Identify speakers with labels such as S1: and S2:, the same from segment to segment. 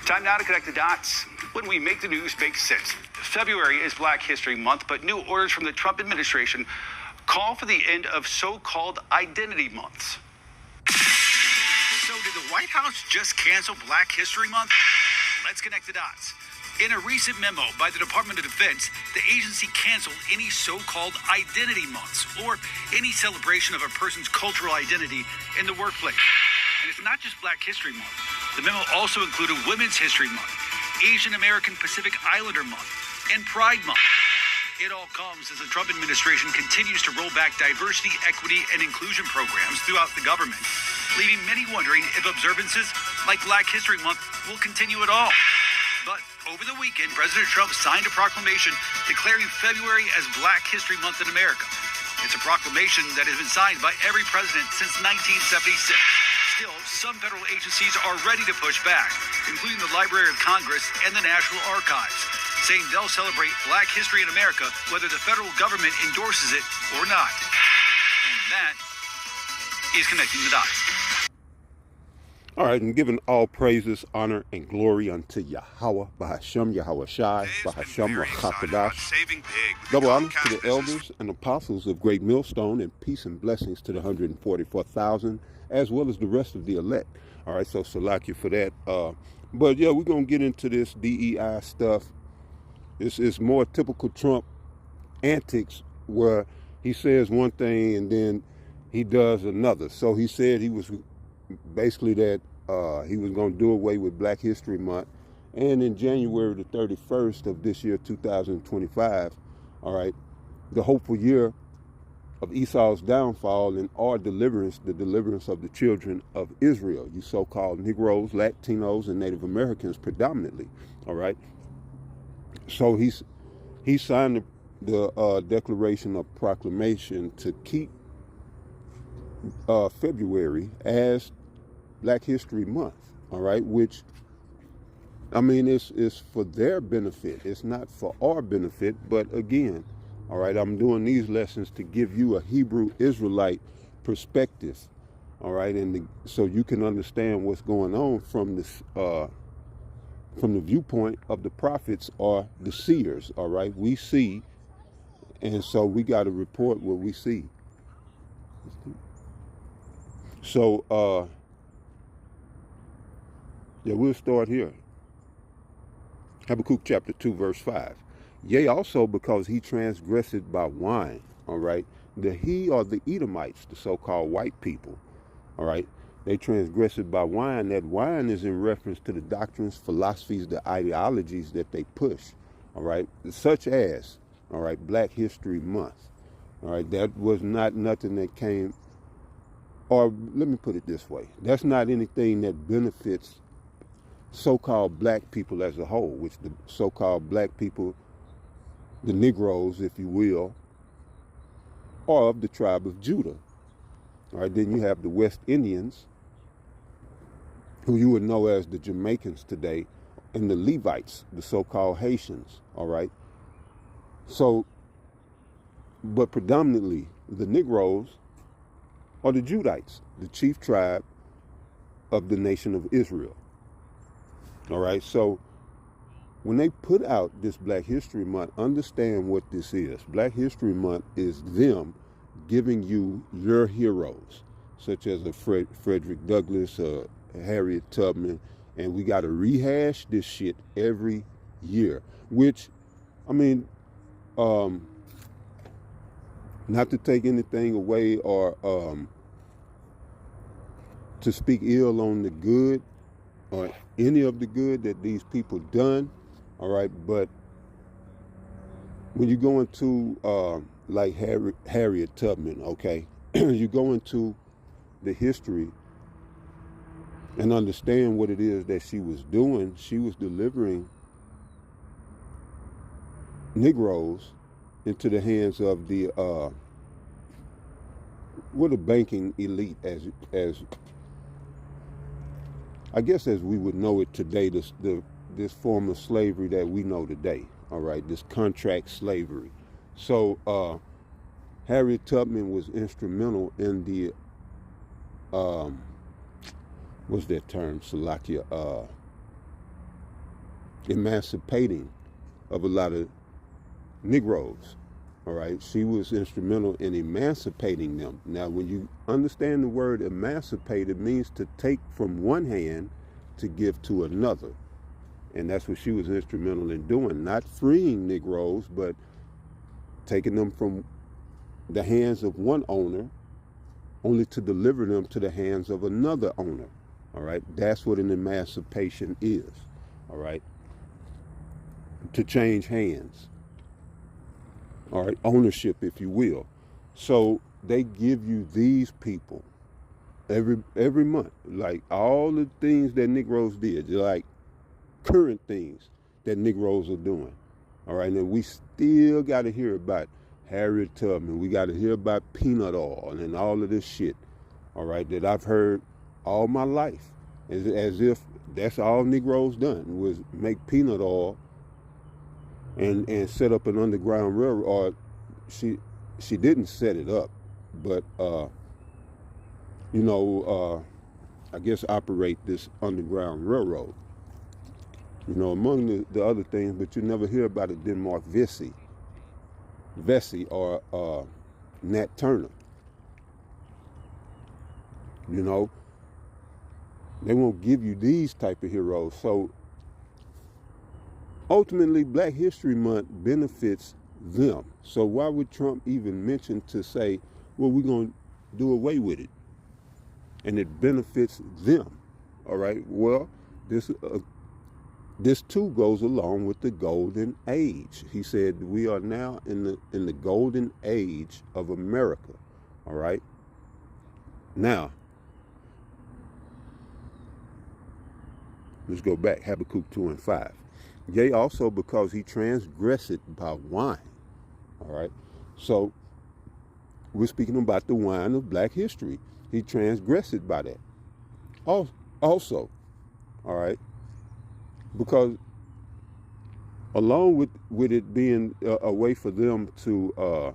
S1: Time now to connect the dots when we make the news make sense. February is Black History Month, but new orders from the Trump administration call for the end of so-called identity months. So did the White House just cancel Black History Month? Let's connect the dots. In a recent memo by the Department of Defense, the agency canceled any so-called identity months or any celebration of a person's cultural identity in the workplace. And it's not just Black History Month. The memo also included Women's History Month, Asian American Pacific Islander Month, and Pride Month. It all comes as the Trump administration continues to roll back diversity, equity, and inclusion programs throughout the government, leaving many wondering if observances like Black History Month will continue at all. But over the weekend, President Trump signed a proclamation declaring February as Black History Month in America. It's a proclamation that has been signed by every president since 1976. Still, some federal agencies are ready to push back, including the Library of Congress and the National Archives, saying they'll celebrate Black history in America whether the federal government endorses it or not. And that is connecting the dots.
S2: All right, and giving all praises, honor, and glory unto Yahweh, Bahasham, Yahweh Shai, Bahasham, Rachakadash. Double honors to the elders and apostles of Great Millstone, and peace and blessings to the 144,000, as well as the rest of the elect. All right, so salak you for that. But yeah, we're going to get into this DEI stuff. It's more typical Trump antics where he says one thing and then he does another. So he said he was basically that he was going to do away with Black History Month. And in January the 31st of this year, 2025, all right, the hopeful year of Esau's downfall and our deliverance, the deliverance of the children of Israel, you so-called Negroes, Latinos, and Native Americans predominantly, all right? So he signed the Declaration of Proclamation to keep February as Black History Month, all right, which, I mean, it's for their benefit. It's not for our benefit, but again, all right, I'm doing these lessons to give you a Hebrew Israelite perspective, all right, and so you can understand what's going on from this, from the viewpoint of the prophets or the seers, all right? We see, and so we got to report what we see. So, yeah, we'll start here. Habakkuk chapter 2, verse 5. Yea, also because he transgressed by wine, all right? He or the Edomites, the so-called white people, all right? They transgressed by wine. That wine is in reference to the doctrines, philosophies, the ideologies that they push, all right? Such as, all right, Black History Month, all right? That was not nothing that came, or let me put it this way. That's not anything that benefits so-called black people as a whole, which the so-called black people, the Negroes, if you will, are of the tribe of Judah. All right, then you have the West Indians, who you would know as the Jamaicans today, and the Levites, the so-called Haitians, all right? So, but predominantly the Negroes are the Judites, the chief tribe of the nation of Israel. All right, so when they put out this Black History Month, understand what this is. Black History Month is them giving you your heroes, such as a Frederick Douglass, Harriet Tubman, and we got to rehash this shit every year, which, I mean, not to take anything away or to speak ill on the good or any of the good that these people done, all right, but when you go into like Harriet Tubman, okay, you go into the history and understand what it is that she was doing. She was delivering Negroes into the hands of the banking elite, as I guess as we would know it today, this form of slavery that we know today, all right, this contract slavery. So Harriet Tubman was instrumental in the, what's that term, Salakia? emancipating of a lot of Negroes. All right, she was instrumental in emancipating them. Now, when you understand the word emancipate, it means to take from one hand to give to another. And that's what she was instrumental in doing, not freeing Negroes, but taking them from the hands of one owner only to deliver them to the hands of another owner. All right, that's what an emancipation is. All right, to change hands. All right, ownership, if you will. So they give you these people every month, like all the things that Negroes did, like current things that Negroes are doing. All right, and we still got to hear about Harriet Tubman. We got to hear about peanut oil and all of this shit. All right, that I've heard all my life, as if that's all Negroes done was make peanut oil and set up an underground railroad. Or she didn't set it up, but I guess operate this underground railroad. Among the other things, but you never hear about it. Denmark Vesey or Nat Turner. They won't give you these type of heroes. So ultimately, Black History Month benefits them. So why would Trump even mention to say, well, we're going to do away with it? And it benefits them. All right. Well, this too goes along with the golden age. He said we are now in the golden age of America. All right. Now, let's go back. Habakkuk 2:5. Yea, also because he transgressed by wine. All right. So we're speaking about the wine of Black history. He transgressed by that. Also, all right, because along with it being a way for them to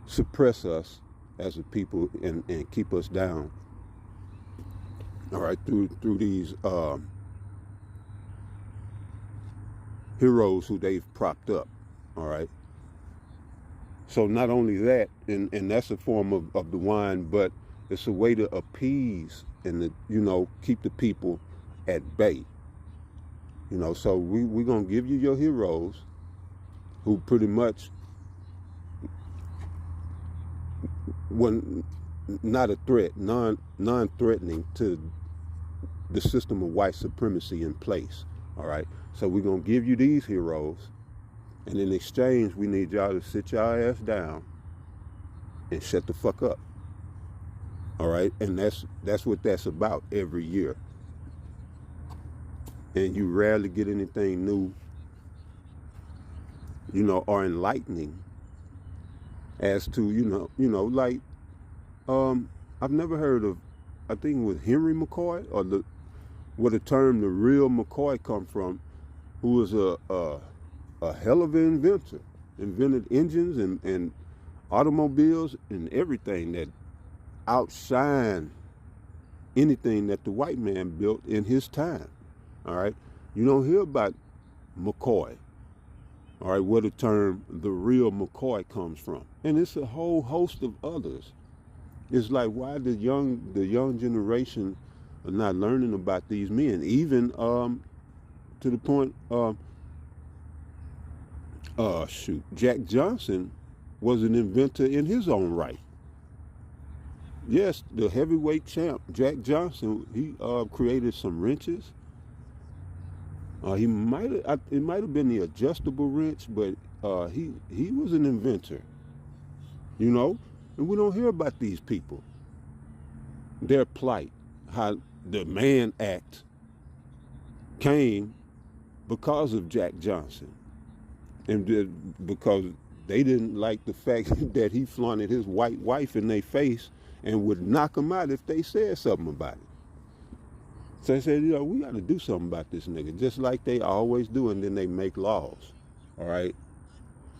S2: suppress us as a people and keep us down, all right, through these heroes who they've propped up, all right. So not only that, and that's a form of the wine, but it's a way to appease and keep the people at bay. So we're going to give you your heroes who pretty much were not a threat, non-threatening to the system of white supremacy in place. All right. So we're going to give you these heroes. And in exchange, we need y'all to sit y'all ass down and shut the fuck up. All right? And that's what that's about every year. And you rarely get anything new, or enlightening as to, like, I've never heard of, I think it was Henry McCoy, or where the term the real McCoy come from, who was a hell of an inventor, invented engines and automobiles and everything that outshine anything that the white man built in his time. All right. You don't hear about McCoy. All right. Where the term the real McCoy comes from. And it's a whole host of others. It's like, why the young generation are not learning about these men, even to the point Jack Johnson was an inventor in his own right. Yes, the heavyweight champ, Jack Johnson, he created some wrenches. It might have been the adjustable wrench, but he was an inventor. And we don't hear about these people. Their plight, how the Mann Act came because of Jack Johnson. And because they didn't like the fact that he flaunted his white wife in their face and would knock them out if they said something about it. So they said, we got to do something about this nigga, just like they always do, and then they make laws. All right?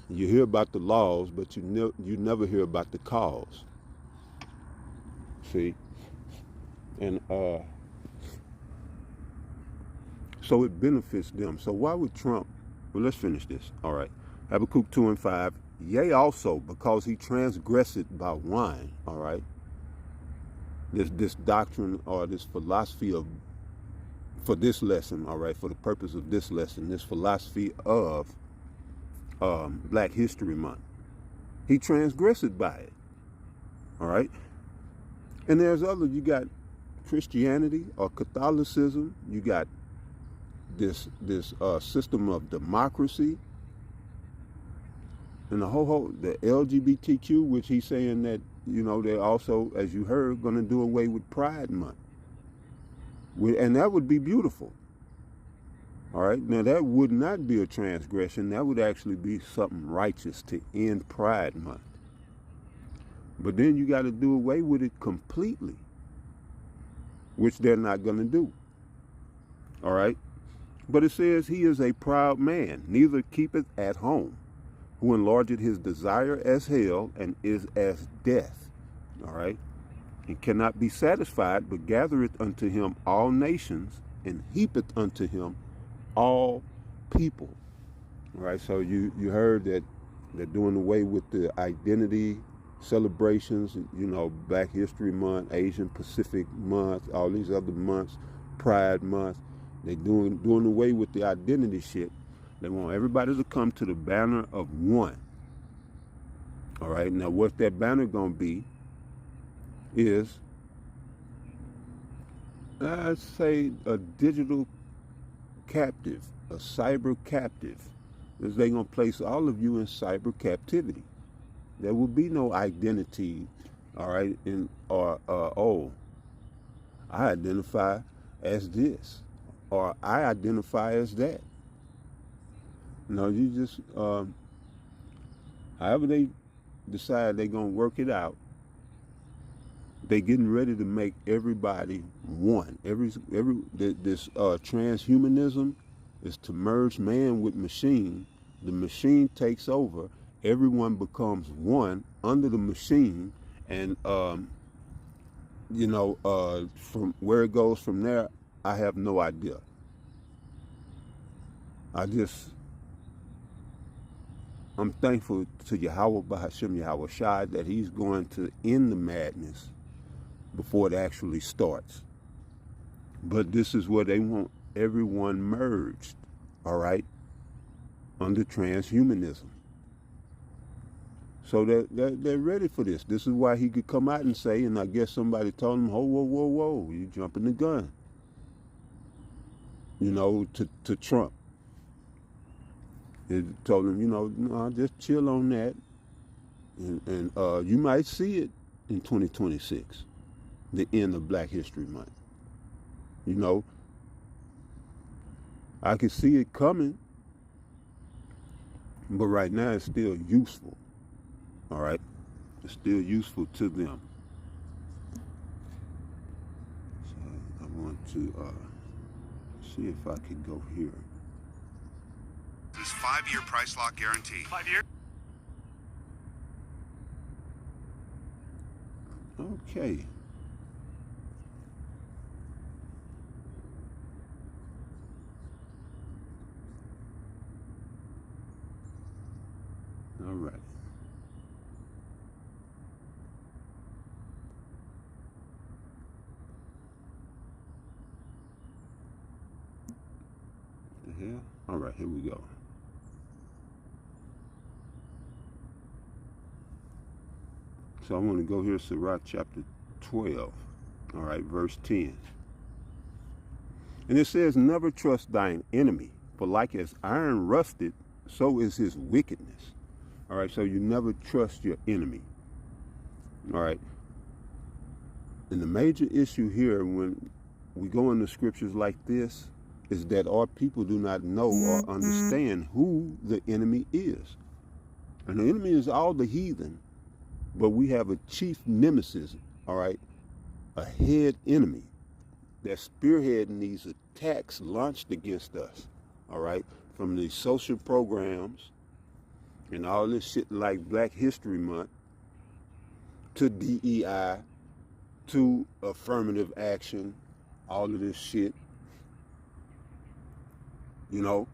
S2: You hear about the laws, but you never hear about the cause. See? And So it benefits them. So why would Trump? Well, let's finish this. All right. Habakkuk 2:5. Yea, also, because he transgressed by wine. All right. This doctrine or this philosophy of, for this lesson, all right, for the purpose of this lesson, this philosophy of Black History Month. He transgressed by it. All right. And there's other, you got Christianity or Catholicism, you got this system of democracy, and the LGBTQ, which he's saying that, you know, they're also, as you heard, going to do away with Pride Month. And that would be beautiful. All right. Now, that would not be a transgression. That would actually be something righteous to end Pride Month. But then you got to do away with it completely, which they're not going to do. All right. But it says he is a proud man, neither keepeth at home, who enlargeth his desire as hell and is as death. All right. And cannot be satisfied, but gathereth unto him all nations and heapeth unto him all people. All right. So you heard that they're doing away with the identity celebrations, you know, Black History Month, Asian Pacific Month, all these other months, Pride Month. They're doing away with the identity shit. They want everybody to come to the banner of one. All right. Now, what that banner gonna be is, I'd say, a digital captive, a cyber captive. Is they gonna place all of you in cyber captivity. There will be no identity, all right, oh, I identify as this, or I identify as that. No, you just, however they decide they're going to work it out, they getting ready to make everybody one. This transhumanism is to merge man with machine. The machine takes over. Everyone becomes one under the machine, and you know, from where it goes from there, I have no idea. I'm thankful to Yahweh Bahasham Yahweh Shai that he's going to end the madness before it actually starts. But this is where they want everyone merged, all right, under transhumanism. So they're ready for this. This is why he could come out and say, and I guess somebody told him, oh, whoa, you jumping the gun, you know, to Trump. It told him, you know, no, just chill on that, and you might see it in 2026, the end of Black History Month. You know, I can see it coming, but right now it's still useful. All right, it's still useful to them. So I want to see if I can go here.
S3: This 5-year price lock guarantee. 5 years.
S2: Okay. All right. The hell? All right, here we go. So I want to go here, Sirach chapter 12, all right, verse 10. And it says, never trust thine enemy, for like as iron rusted, so is his wickedness. All right, so you never trust your enemy. All right. And the major issue here when we go into scriptures like this is that our people do not know or understand who the enemy is. And the enemy is all the heathen. But we have a chief nemesis, all right, a head enemy that's spearheading these attacks launched against us, all right, from these social programs and all this shit like Black History Month to DEI to affirmative action, all of this shit. You know,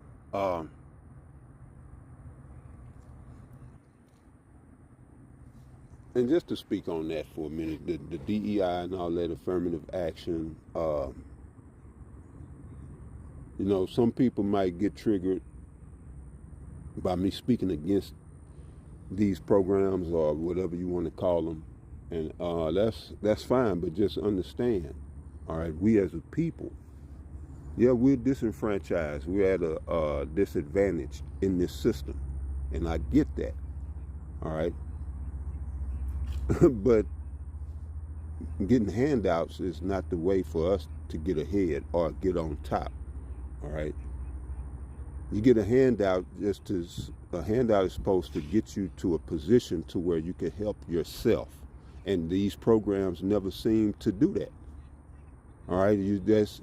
S2: and just to speak on that for a minute, the DEI and all that affirmative action, you know, some people might get triggered by me speaking against these programs or whatever you want to call them, and that's fine. But just understand, all right, we as a people, yeah, we're disenfranchised. We're at a disadvantage in this system, and I get that, all right. But getting handouts is not the way for us to get ahead or get on top, all right. You get a handout a handout is supposed to get you to a position to where you can help yourself, and these programs never seem to do that. All right, that's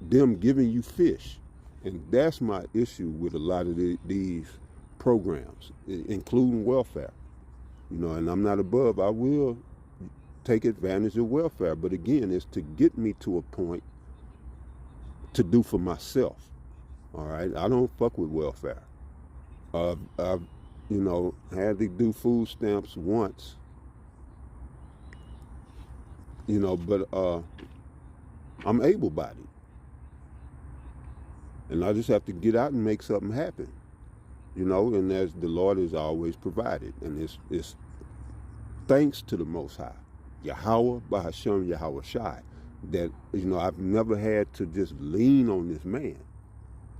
S2: them giving you fish, and that's my issue with a lot of these programs, including welfare. You know, and I'm not above. I will take advantage of welfare, but again, it's to get me to a point to do for myself. All right, I don't fuck with welfare. I've, you know, had to do food stamps once. You know, but I'm able-bodied, and I just have to get out and make something happen. You know, and as the Lord has always provided, and it's thanks to the Most High, Yahweh Bahasham Yahweh Shai, that, you know, I've never had to just lean on this man.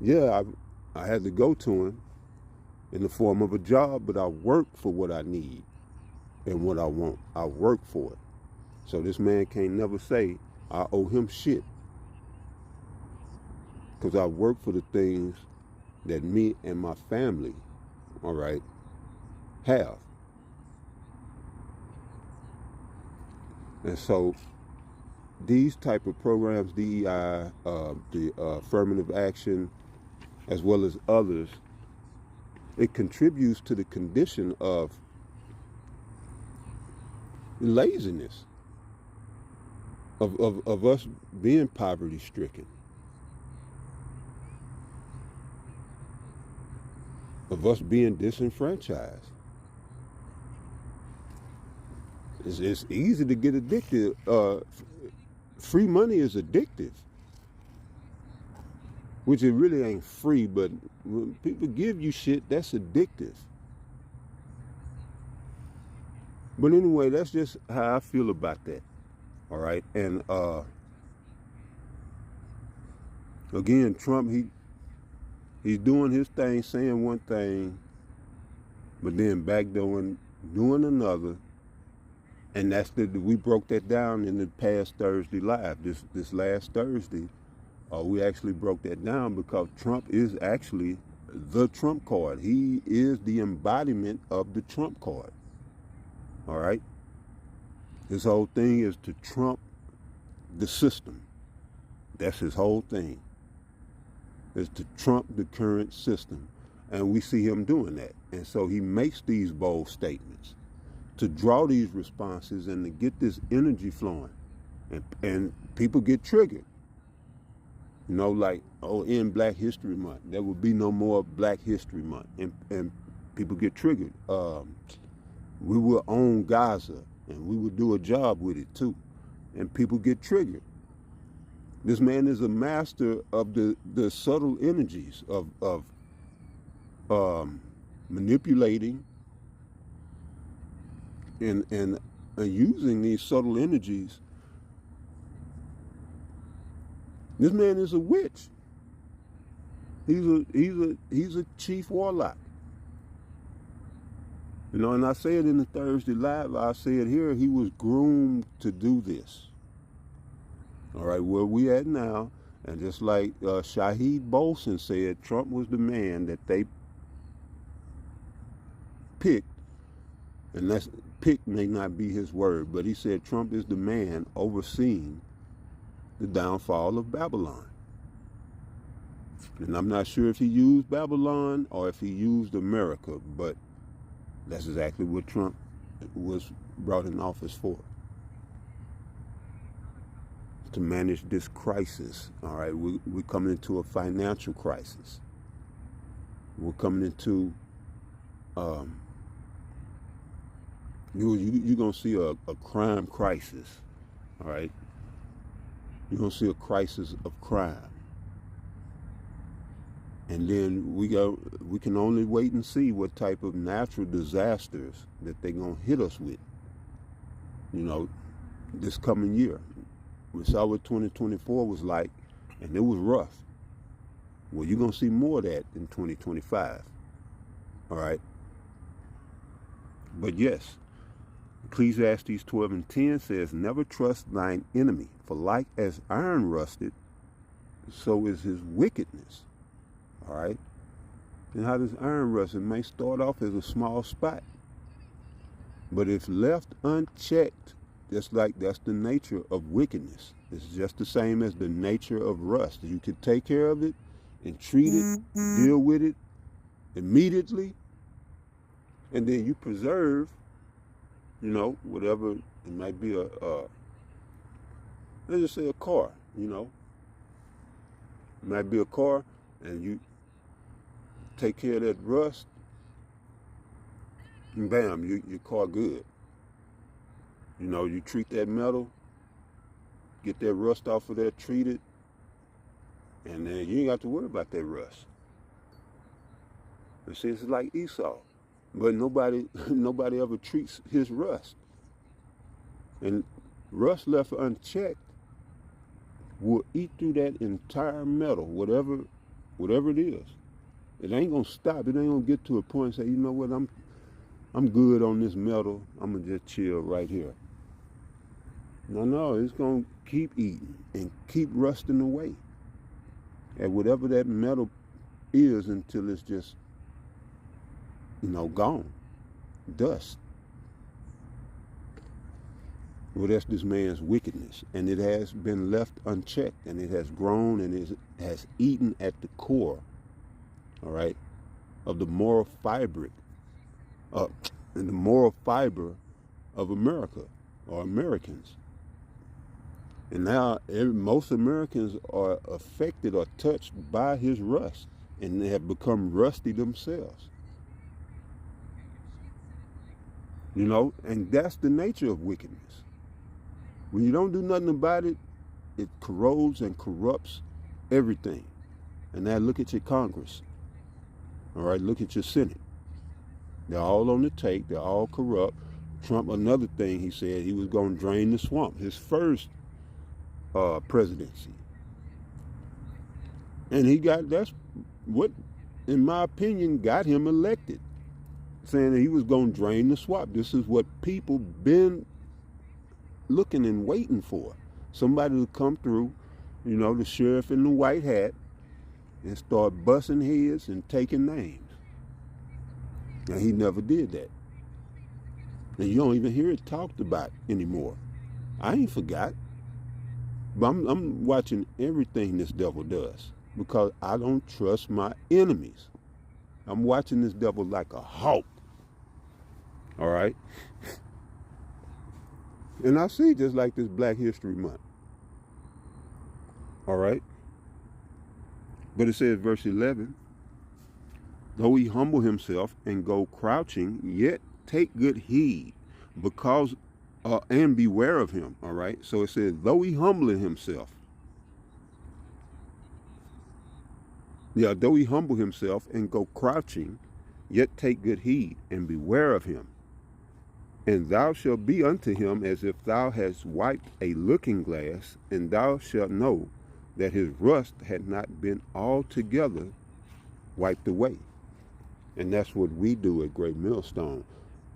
S2: Yeah, I had to go to him in the form of a job, but I work for what I need and what I want. I work for it. So this man can't never say I owe him shit, because I work for the things that me and my family, all right, have. And so these type of programs, DEI, the affirmative action, as well as others, it contributes to the condition of laziness, of us being poverty stricken, of us being disenfranchised. It's easy to get addicted. Free money is addictive, which it really ain't free, but when people give you shit, that's addictive. But anyway, that's just how I feel about that. All right. And again, Trump, he's doing his thing, saying one thing, but then back doing another. And we broke that down in the past Thursday live. This last Thursday, we actually broke that down, because Trump is actually the Trump card. He is the embodiment of the Trump card. All right? His whole thing is to trump the system. That's his whole thing, is to trump the current system. And we see him doing that. And so he makes these bold statements to draw these responses and to get this energy flowing. And people get triggered. You know, like, oh, in Black History Month, there will be no more Black History Month. And people get triggered. We will own Gaza, and we will do a job with it too. And people get triggered. This man is a master of the subtle energies of manipulating and using these subtle energies. This man is a witch. He's a chief warlock. You know, and I say it in the Thursday live, I say it here, he was groomed to do this. All right, where we at now, and just like Shahid Bolson said, Trump was the man that they picked, and that's pick may not be his word, but he said Trump is the man overseeing the downfall of Babylon. And I'm not sure if he used Babylon or if he used America, but that's exactly what Trump was brought in office for. to manage this crisis. All right, we're coming into a financial crisis. We're coming into you're gonna see a crime crisis. All right, you're gonna see a crisis of crime, and then we can only wait and see what type of natural disasters that they're gonna hit us with. This coming year. We saw what 2024 was like, and it was rough. Well, you're going to see more of that in 2025. All right? But yes, Ecclesiastes 12:10 says, never trust thine enemy, for like as iron rusted, so is his wickedness. All right? And how does iron rust? It may start off as a small spot, but if left unchecked, that's the nature of wickedness. It's just the same as the nature of rust. You could take care of it and treat it, deal with it immediately, and then you preserve, whatever. It might be let's just say a car, It might be a car, and you take care of that rust, and bam, your car good. You treat that metal, get that rust off of there, treat it, and then you ain't got to worry about that rust. You see, it's like Esau, but nobody ever treats his rust. And rust left unchecked will eat through that entire metal, whatever it is. It ain't gonna stop. It ain't gonna get to a point and say, you know what, I'm good on this metal. I'm gonna just chill right here. No, it's going to keep eating and keep rusting away at whatever that metal is until it's just, gone. Dust. Well, that's this man's wickedness. And it has been left unchecked, and it has grown, and it has eaten at the core, all right, of the moral fabric, and the moral fiber of America or Americans. And now most Americans are affected or touched by his rust, and they have become rusty themselves. And that's the nature of wickedness. When you don't do nothing about it, it corrodes and corrupts everything. And now look at your Congress. All right, look at your Senate. They're all on the take. They're all corrupt. Trump, another thing he said, he was going to drain the swamp. His first presidency. And that's what, in my opinion, got him elected. Saying that he was going to drain the swamp. This is what people been looking and waiting for. Somebody to come through, the sheriff in the white hat, and start busting heads and taking names. And he never did that. And you don't even hear it talked about anymore. I ain't forgot. But I'm watching everything this devil does because I don't trust my enemies. I'm watching this devil like a hawk. All right? And I see just like this Black History Month. All right? But it says, verse 11, though he humble himself and go crouching, yet take good heed, because and beware of him. All right? So it says, though he humble himself. Yeah, though he humble himself and go crouching, yet take good heed and beware of him. And thou shalt be unto him as if thou hadst wiped a looking glass, and thou shalt know that his rust had not been altogether wiped away. And that's what we do at Great Millstone.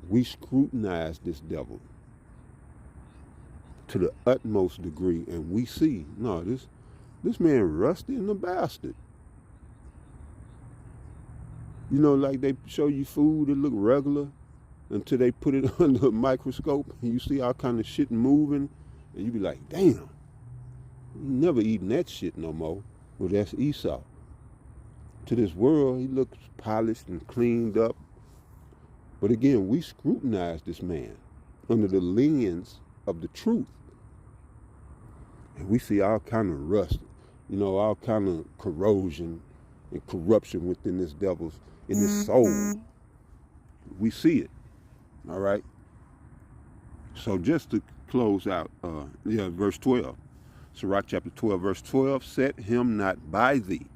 S2: We scrutinize this devil to the utmost degree, and we see, no, this man rusty and a bastard. Like they show you food that look regular until they put it under a microscope and you see all kind of shit moving, and you be like, damn, you never eating that shit no more. Well, that's Esau. To this world, he looks polished and cleaned up. But again, we scrutinize this man under the lens of the truth. And we see all kind of rust, all kind of corrosion and corruption within this devil's, in his soul. We see it, all right? So just to close out, verse 12. Sirach chapter 12, verse 12, set him not by thee,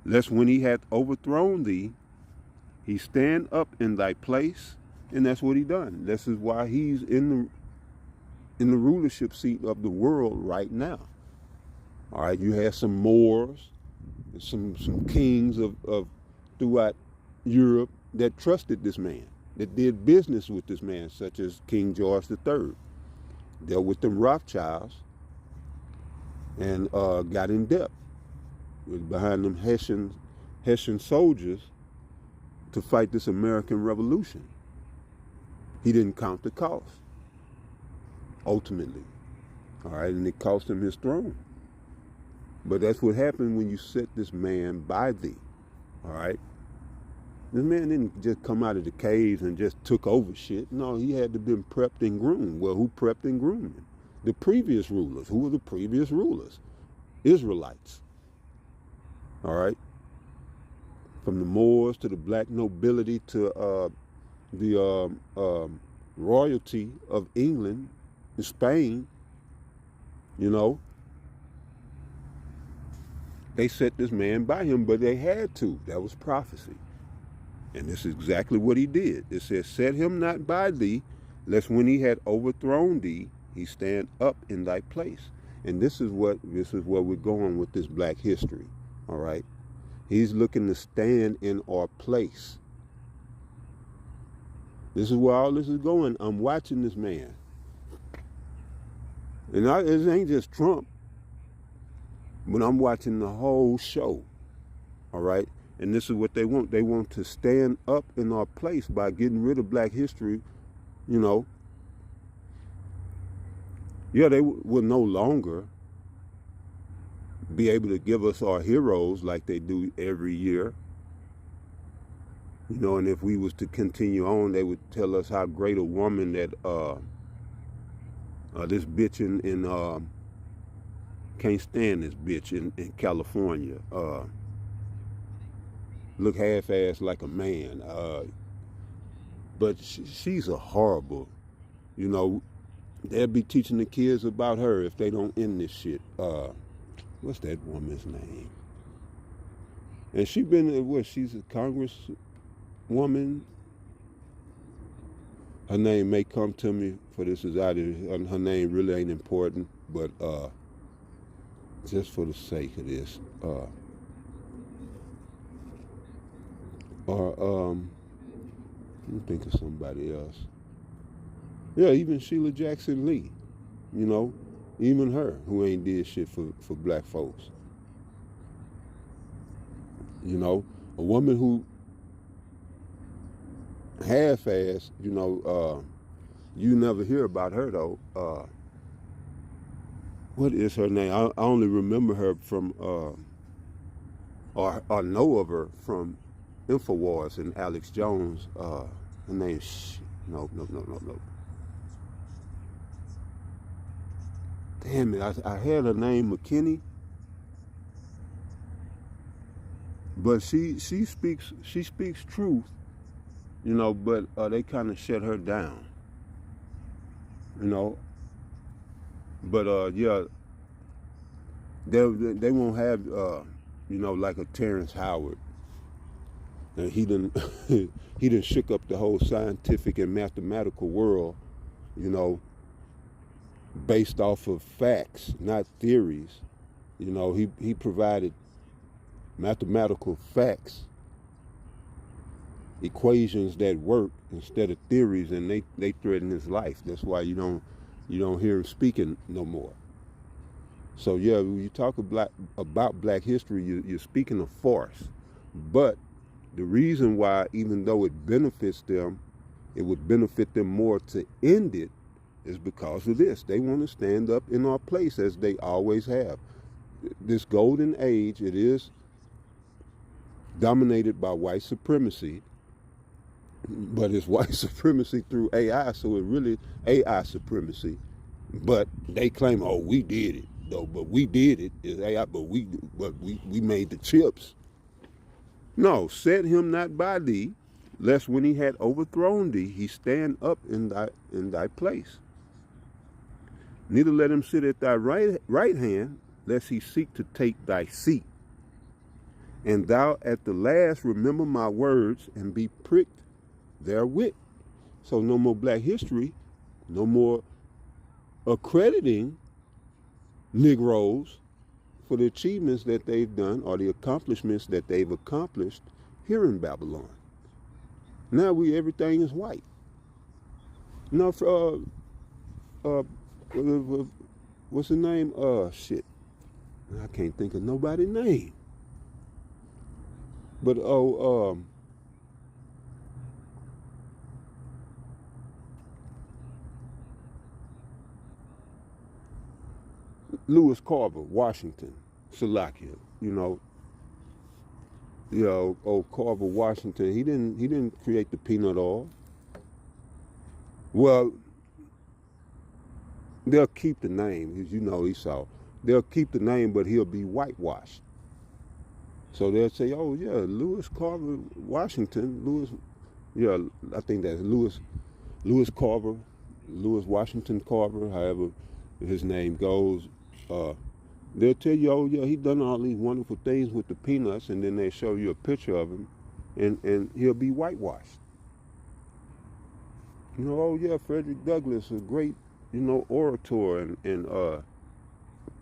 S2: lest when he hath overthrown thee, he stand up in thy place. And that's what he done. This is why he's in the rulership seat of the world right now. All right, you had some Moors, some kings of throughout Europe that trusted this man, that did business with this man, such as King George III. Dealt with them Rothschilds and got in debt behind them Hessian soldiers to fight this American Revolution. He didn't count the cost, ultimately. All right, and it cost him his throne. But that's what happened when you set this man by thee. All right? This man didn't just come out of the caves and just took over shit. No, he had to be prepped and groomed. Well, who prepped and groomed him? The previous rulers. Who were the previous rulers? Israelites. All right? From the Moors to the black nobility to the royalty of England and Spain, they set this man by him, but they had to. That was prophecy. And this is exactly what he did. It says, set him not by thee, lest when he had overthrown thee, he stand up in thy place. And this is where we're going with this black history. All right? He's looking to stand in our place. This is where all this is going. I'm watching this man. And it ain't just Trump, but I'm watching the whole show. All right? And this is what they want. They want to stand up in our place by getting rid of black history, Yeah, they will no longer be able to give us our heroes like they do every year. And if we was to continue on, they would tell us how great a woman that this bitch in can't stand this bitch in California. Look half-assed like a man. But she's a horrible, they'll be teaching the kids about her if they don't end this shit. What's that woman's name? And she's a congresswoman. Her name may come to me for this is out of her name really ain't important, but just for the sake of this, let me think of somebody else. Yeah, even Sheila Jackson Lee, even her who ain't did shit for black folks. A woman who half-assed, you never hear about her though. What is her name? I only remember her from, or know of her from InfoWars and Alex Jones. Her name's, no. Damn it, I had her name McKinney. But she speaks truth, but they kind of shut her down. But yeah, they won't have like a Terrence Howard. And he done shook up the whole scientific and mathematical world, based off of facts, not theories. He provided mathematical facts, equations that work instead of theories, and they threaten his life. That's why you don't hear him speaking no more. So yeah, when you talk about black history, you're speaking of farce. But the reason why, even though it benefits them, it would benefit them more to end it, is because of this. They want to stand up in our place as they always have. This golden age, it is dominated by white supremacy, but it's white supremacy through AI, so it really AI supremacy. But they claim, oh, we did it. though, but we did it. But we made the chips. No, set him not by thee, lest when he had overthrown thee, he stand up in thy place. Neither let him sit at thy right hand, lest he seek to take thy seat. And thou at the last remember my words and be pricked therewith. So no more Black history, no more accrediting Negroes for the achievements that they've done or the accomplishments that they've accomplished here in Babylon. Now everything is white. No, what's the name? Shit. I can't think of nobody's name. But Lewis Carver, Washington, Salakia. Old Carver, Washington. He didn't create the peanut oil. Well, they'll keep the name, as Esau. They'll keep the name, but he'll be whitewashed. So they'll say, oh yeah, Lewis Carver, Washington, I think that's Lewis Carver, Lewis Washington Carver, however his name goes. They'll tell you, oh yeah, he done all these wonderful things with the peanuts, and then they show you a picture of him, and he'll be whitewashed. Oh yeah, Frederick Douglass, a great, orator and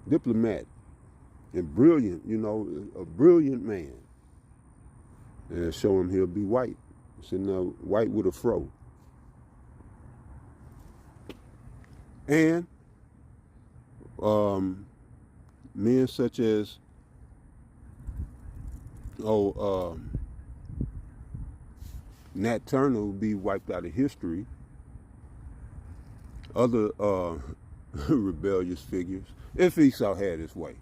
S2: diplomat, and brilliant, a brilliant man. And show him he'll be white, sitting there white with a fro. And men such as Nat Turner will be wiped out of history. Other rebellious figures, if Esau had his way.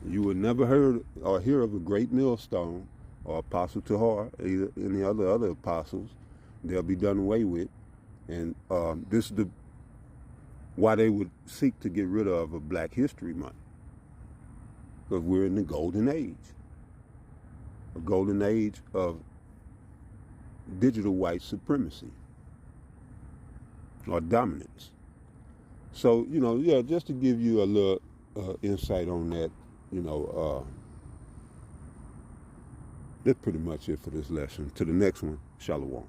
S2: You would never heard or hear of a great millstone or Apostle Tahar, either any other apostles. They'll be done away with. And this is why they would seek to get rid of a Black History Month. Because we're in the golden age. A golden age of digital white supremacy or dominance. So, just to give you a little insight on that, that's pretty much it for this lesson. To the next one, Shalom.